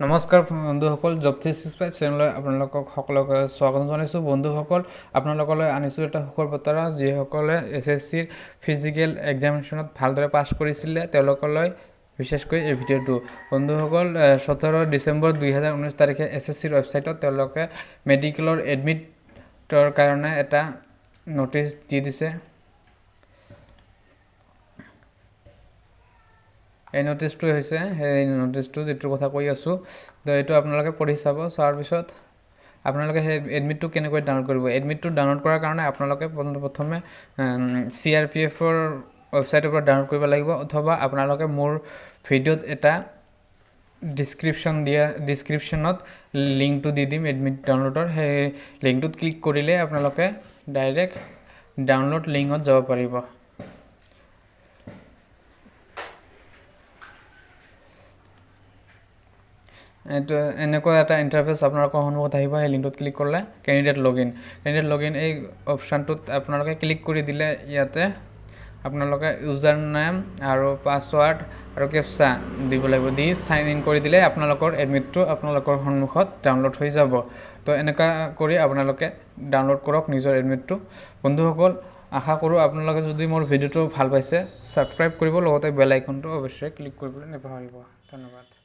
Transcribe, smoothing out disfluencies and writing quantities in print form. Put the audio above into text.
নমস্কাৰ বন্ধুসকল, জব 365 চেনেললৈ আপোনালোকক সকলোকে স্বাগতম জনাইছোঁ। বন্ধুসকল, আপোনালোকলৈ আনিছোঁ এটা সুখৰ বতৰা। যিসকলে SSCৰ ফিজিকেল এক্সামিনেশ্যনত ভালদৰে পাছ কৰিছিলে তেওঁলোকলৈ বিশেষকৈ এই ভিডিঅ'টো। বন্ধুসকল, 17 ডিচেম্বৰ 2019 তাৰিখে SSCৰ ৱেবছাইটত তেওঁলোকে মেডিকেলৰ এডমিটৰ কাৰণে এটা ন'টিচ দি দিছে। এই ন'টিচটো হৈছে সেই ন'টিচটো যিটোৰ কথা কৈ আছোঁ, তো এইটো আপোনালোকে পঢ়ি চাব। চোৱাৰ পিছত আপোনালোকে সেই এডমিটটো কেনেকৈ ডাউনলোড কৰিব। এডমিটটো ডাউনলোড কৰাৰ কাৰণে আপোনালোকে প্ৰথমে CRPFৰ ৱেবছাইটৰ পৰা ডাউনলোড কৰিব লাগিব, অথবা আপোনালোকে মোৰ ভিডিঅ'ত এটা ডিছক্ৰিপশ্যনত লিংকটো দি দিম এডমিট ডাউনলোডৰ। সেই লিংকটোত ক্লিক কৰিলে আপোনালোকে ডাইৰেক্ট ডাউনলোড লিংকত যাব পাৰিব। এইটো এনেকুৱা এটা ইণ্টাৰফেচ আপোনালোকৰ সন্মুখত আহিব। সেই লিংকটোত ক্লিক কৰিলে কেণ্ডিডেট লগইন এই অপশ্যনটোত আপোনালোকে ক্লিক কৰি দিলে ইয়াতে আপোনালোকে ইউজাৰ নেম আৰু পাছৱাৰ্ড আৰু কেপচা দিব লাগিব। দি চাইন ইন কৰি দিলে আপোনালোকৰ এডমিটটো আপোনালোকৰ সন্মুখত ডাউনলোড হৈ যাব। তো এনেকুৱা কৰি আপোনালোকে ডাউনলোড কৰক নিজৰ এডমিটটো। বন্ধুসকল, আশা কৰোঁ আপোনালোকে যদি মোৰ ভিডিঅ'টো ভাল পাইছে ছাবস্ক্ৰাইব কৰিব, লগতে বেল আইকনটো অৱশ্যই ক্লিক কৰিবলৈ নাপাহৰিব। ধন্যবাদ।